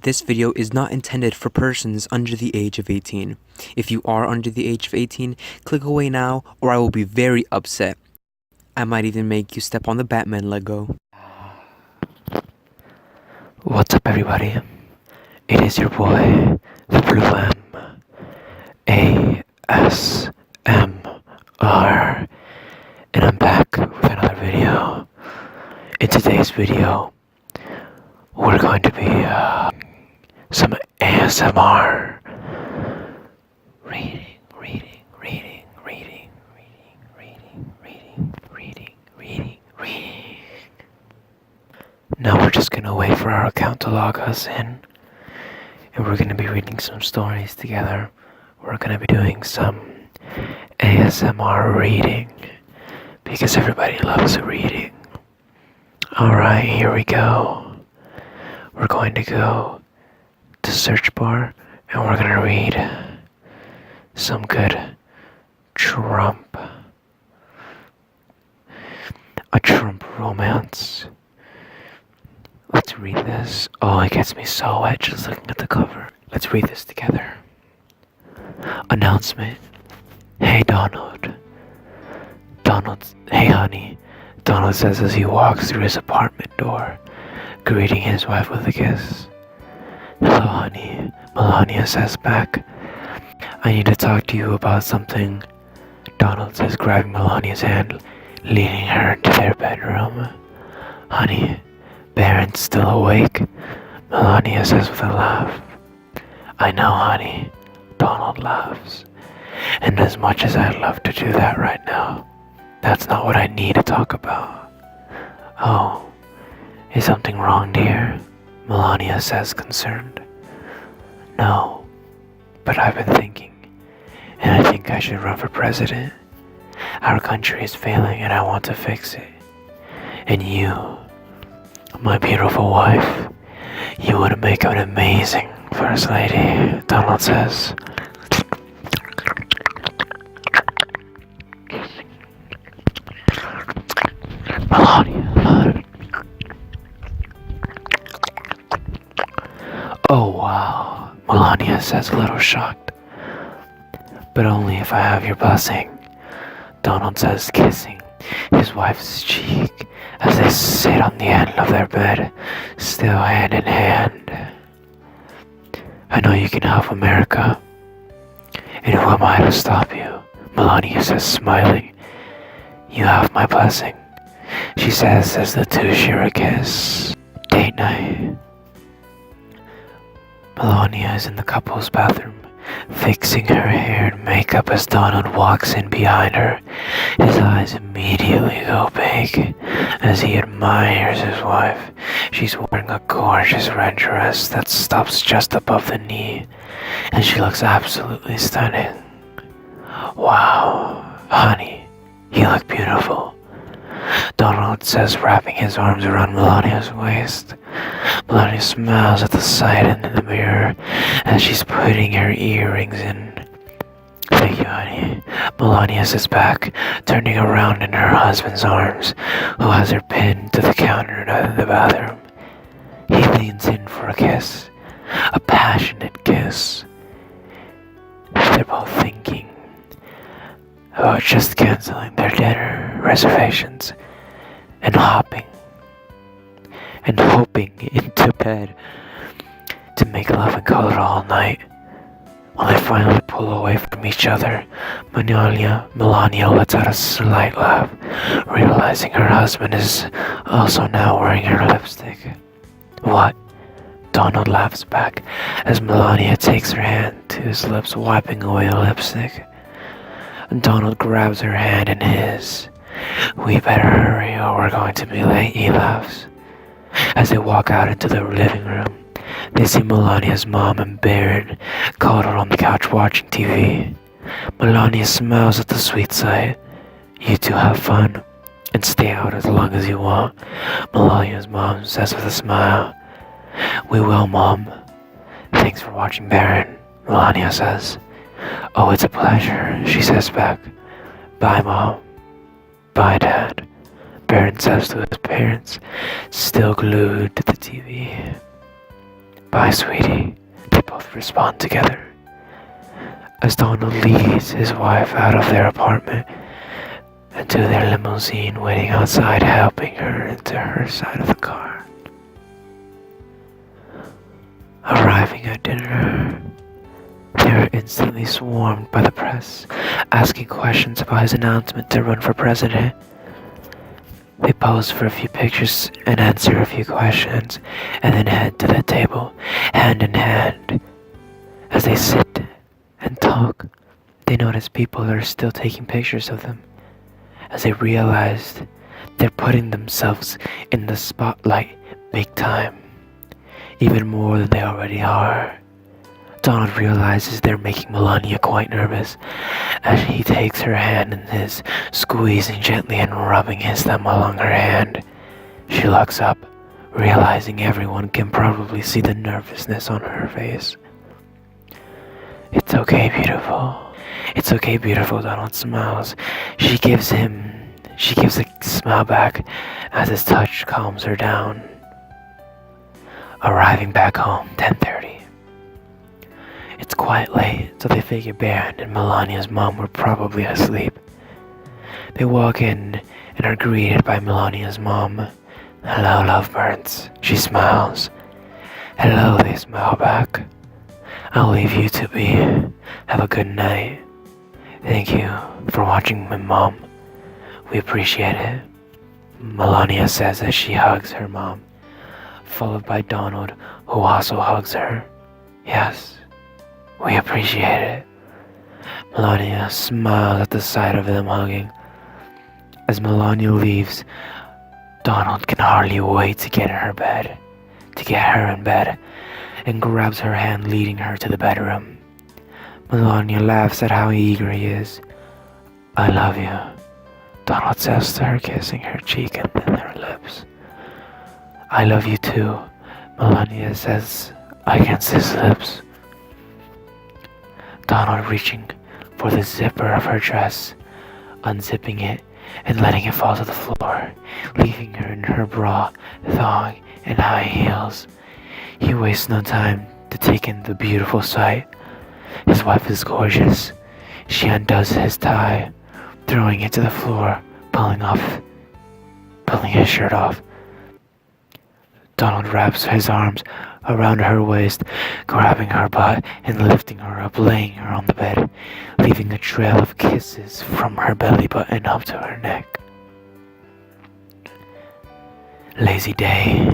This video is not intended for persons under the age of 18. If you are under the age of 18, click away now or I will be very upset. I might even make you step on the Batman Lego. What's up, everybody? It is your boy, the Blue M, ASMR, and I'm back with another video. In today's video, we're going to be some ASMR reading. Now we're just gonna wait for our account to log us in, and we're gonna be reading some stories together. We're gonna be doing some ASMR reading because everybody loves reading. Alright, here we go. We're going to go to search bar and we're gonna read some good Trump. A Trump romance. Let's read this. Oh, it gets me so wet just looking at the cover. Let's read this together. Announcement. Hey Donald. Hey honey. Donald says as he walks through his apartment door, greeting his wife with a kiss. Hello honey, Melania says back. I need to talk to you about something. Donald says, grabbing Melania's hand, leading her into their bedroom. Honey, Baron's still awake, Melania says with a laugh. I know, honey, Donald laughs. And as much as I'd love to do that right now, that's not what I need to talk about. Oh, is something wrong, dear? Melania says, concerned. No, but I've been thinking, and I think I should run for president. Our country is failing and I want to fix it. And you, my beautiful wife, you would make an amazing first lady, Donald says. Melania. Oh wow, Melania says, a little shocked. But only if I have your blessing, Donald says, kissing his wife's cheek as they sit on the end of their bed, still hand in hand. I know you can help America, and who am I to stop you? Melania says, smiling. You have my blessing, she says as the two share a kiss. Date night. Melania is in the couple's bathroom, fixing her hair and makeup as Donald walks in behind her. His eyes immediately go big as he admires his wife. She's wearing a gorgeous red dress that stops just above the knee, and she looks absolutely stunning. Wow, honey, you look beautiful, Donald says, wrapping his arms around Melania's waist. Melania smiles at the sight in the mirror as she's putting her earrings in. Thank you, honey, Melania says back, turning around in her husband's arms, who has her pinned to the counter in the bathroom. He leans in for a kiss, a passionate kiss. They're both thinking about just canceling their dinner reservations and hopping and hoping into bed to make love and color all night. When they finally pull away from each other, Melania lets out a slight laugh, realizing her husband is also now wearing her lipstick. What? Donald laughs back as Melania takes her hand to his lips, wiping away the lipstick. Donald grabs her hand in his. We better hurry or we're going to be late, he laughs. As they walk out into the living room, they see Melania's mom and Baron cuddled on the couch watching TV. Melania smiles at the sweet sight. You two have fun and stay out as long as you want, Melania's mom says with a smile. We will, Mom. Thanks for watching, Baron, Melania says. Oh, it's a pleasure, she says back. Bye, Mom. Bye, Dad, Baron says to his parents, still glued to the TV. "Bye, sweetie," they both respond together. As Donald leads his wife out of their apartment and to their limousine waiting outside, helping her into her side of the car. Arriving at dinner, they are instantly swarmed by the press, asking questions about his announcement to run for president. They pose for a few pictures and answer a few questions, and then head to the table, hand in hand. As they sit and talk, they notice people are still taking pictures of them, as they realize they're putting themselves in the spotlight big time, even more than they already are. Donald realizes they're making Melania quite nervous as he takes her hand in his, squeezing gently and rubbing his thumb along her hand. She looks up, realizing everyone can probably see the nervousness on her face. "It's okay, beautiful. It's okay, beautiful," Donald smiles. She gives a smile back as his touch calms her down. Arriving back home, 10:30. It's quite late, so they figure Baron and Melania's mom were probably asleep. They walk in and are greeted by Melania's mom. "Hello, lovebirds," she smiles. "Hello," they smile back. "I'll leave you to be. Have a good night. Thank you for watching, my mom. We appreciate it," Melania says as she hugs her mom, followed by Donald, who also hugs her. "Yes, we appreciate it." Melania smiles at the sight of them hugging. As Melania leaves, Donald can hardly wait to get her in bed, and grabs her hand, leading her to the bedroom. Melania laughs at how eager he is. "I love you," Donald says to her, kissing her cheek and then her lips. "I love you too," Melania says against his lips. Donald reaching for the zipper of her dress, unzipping it and letting it fall to the floor, leaving her in her bra, thong, and high heels. He wastes no time to take in the beautiful sight. His wife is gorgeous. She undoes his tie, throwing it to the floor, pulling his shirt off. Donald wraps his arms around her waist, grabbing her butt and lifting her up, laying her on the bed, leaving a trail of kisses from her belly button up to her neck. Lazy day.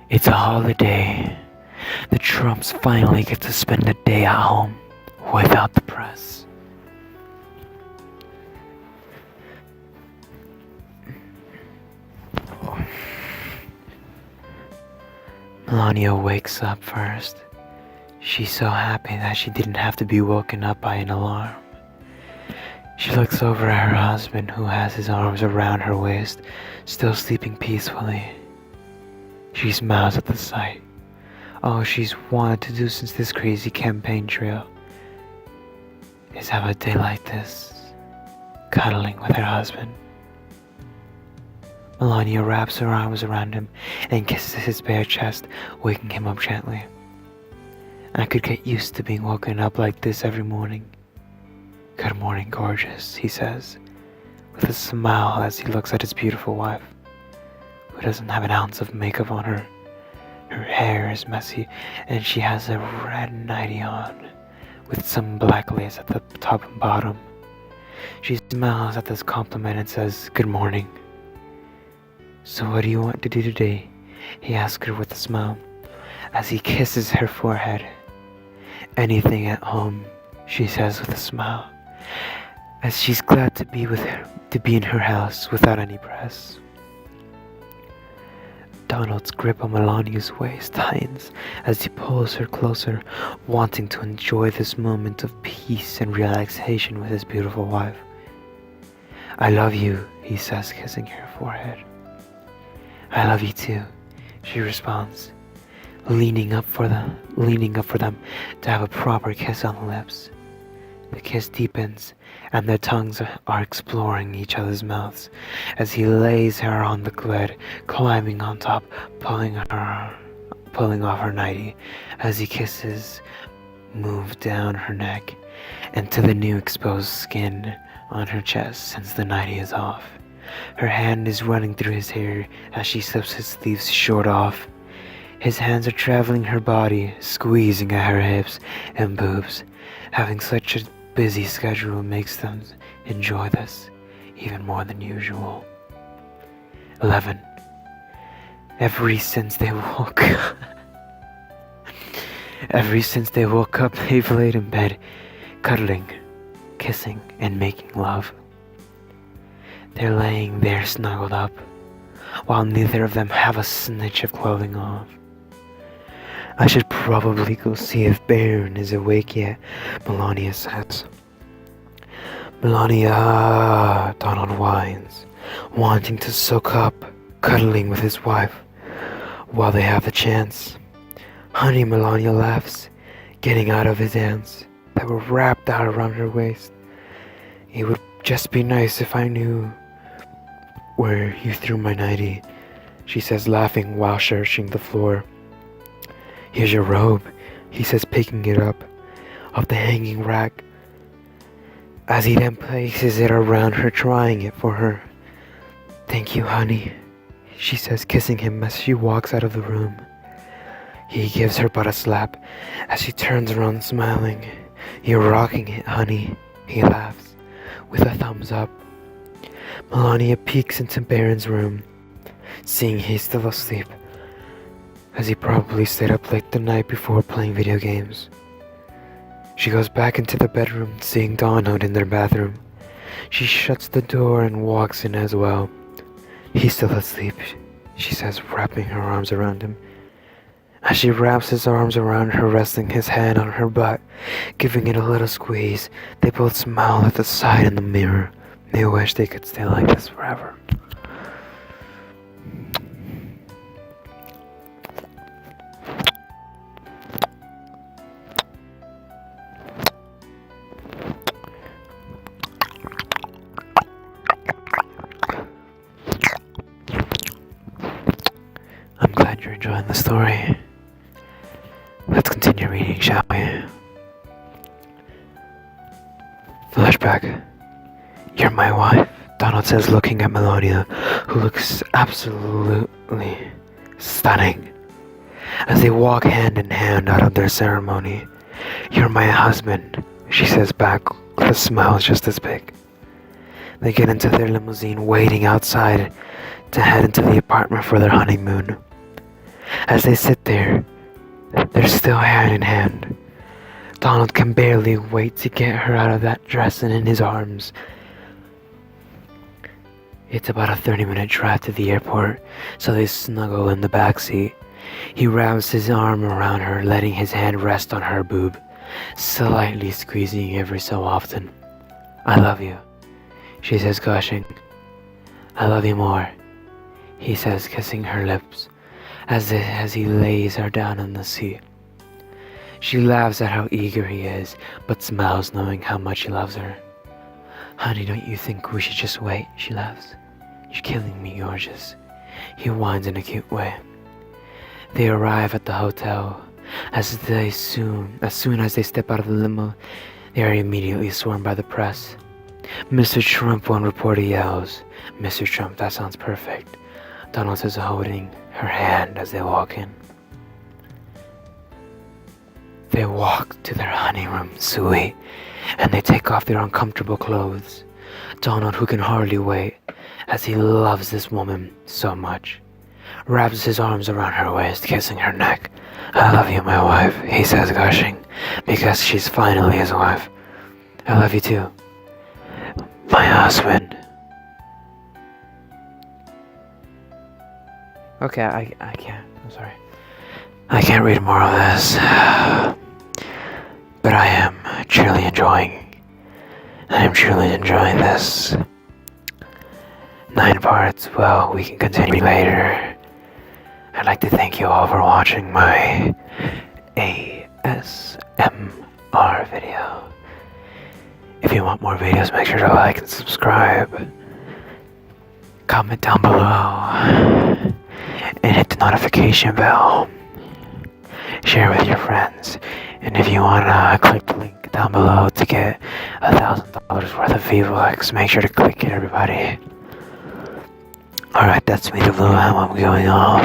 It's a holiday. The Trumps finally get to spend a day at home without the press. Melania wakes up first. She's so happy that she didn't have to be woken up by an alarm. She looks over at her husband, who has his arms around her waist, still sleeping peacefully. She smiles at the sight. All she's wanted to do since this crazy campaign trail is have a day like this, cuddling with her husband. Melania wraps her arms around him and kisses his bare chest, waking him up gently. "I could get used to being woken up like this every morning." "Good morning, gorgeous," he says, with a smile as he looks at his beautiful wife, who doesn't have an ounce of makeup on her. Her hair is messy, and she has a red nightie on, with some black lace at the top and bottom. She smiles at this compliment and says, "Good morning." "So what do you want to do today?" he asks her with a smile, as he kisses her forehead. "Anything at home," she says with a smile, as she's glad to be in her house without any press. Donald's grip on Melania's waist tightens as he pulls her closer, wanting to enjoy this moment of peace and relaxation with his beautiful wife. "I love you," he says, kissing her forehead. "I love you too," she responds, leaning up for them to have a proper kiss on the lips. The kiss deepens, and their tongues are exploring each other's mouths as he lays her on the bed, climbing on top, pulling off her nightie as he kisses move down her neck and to the new exposed skin on her chest since the nightie is off. Her hand is running through his hair as she slips his sleeves short off. His hands are traveling her body, squeezing at her hips and boobs. Having such a busy schedule makes them enjoy this even more than usual. 11. Ever since they woke up, they've laid in bed, cuddling, kissing, and making love. They're laying there snuggled up, while neither of them have a snitch of clothing off. I should probably go see if Baron is awake yet, Melania says. Melania, Donald whines, wanting to soak up, cuddling with his wife, while they have the chance. Honey, Melania laughs, getting out of his hands that were wrapped out around her waist. It would just be nice if I knew where you threw my nightie, she says, laughing while searching the floor. Here's your robe, he says, picking it up off the hanging rack, as he then places it around her, trying it for her. Thank you, honey, she says, kissing him as she walks out of the room. He gives her but a slap as she turns around smiling. You're rocking it, honey, he laughs with a thumbs up. Melania peeks into Baron's room, seeing he's still asleep, as he probably stayed up late the night before playing video games. She goes back into the bedroom, seeing Donald in their bathroom. She shuts the door and walks in as well. He's still asleep, she says, wrapping her arms around him. As she wraps his arms around her, resting his hand on her butt, giving it a little squeeze, they both smile at the sight in the mirror. They wish they could stay like this forever. I'm glad you're enjoying the story. Let's continue reading, shall we? Flashback. You're my wife, Donald says, looking at Melania, who looks absolutely stunning, as they walk hand in hand out of their ceremony. You're my husband, she says back with a smile just as big. They get into their limousine, waiting outside to head into the apartment for their honeymoon. As they sit there, they're still hand in hand. Donald can barely wait to get her out of that dress and in his arms. It's about a 30-minute drive to the airport, so they snuggle in the backseat. He wraps his arm around her, letting his hand rest on her boob, slightly squeezing every so often. I love you, she says, gushing. I love you more, he says, kissing her lips as he lays her down on the seat. She laughs at how eager he is, but smiles knowing how much he loves her. Honey, don't you think we should just wait? She laughs. You're killing me, gorgeous. He whines in a cute way. They arrive at the hotel. As soon as they step out of the limo, they are immediately swarmed by the press. Mr. Trump, one reporter yells. Mr. Trump, that sounds perfect. Donald is holding her hand as they walk in. They walk to their honeyroom suite, and they take off their uncomfortable clothes. Donald, who can hardly wait, as he loves this woman so much, wraps his arms around her waist, kissing her neck. I love you, my wife, he says, gushing, because she's finally his wife. I love you too, my husband. Okay, I can't. I'm sorry. I can't read more of this. But I am truly enjoying this. 9 parts, well, we can continue later. I'd like to thank you all for watching my ASMR video. If you want more videos, make sure to like and subscribe. Comment down below and hit the notification bell. share with your friends. And if you wanna click the link down below to get $1,000 worth of V-Bucks, make sure to click it, everybody. Alright, that's me, the Blue Ham. I'm going off.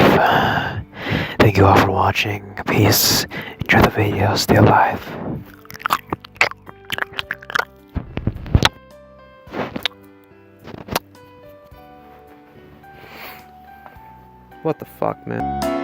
Thank you all for watching. Peace. Enjoy the video. Stay alive. What the fuck, man?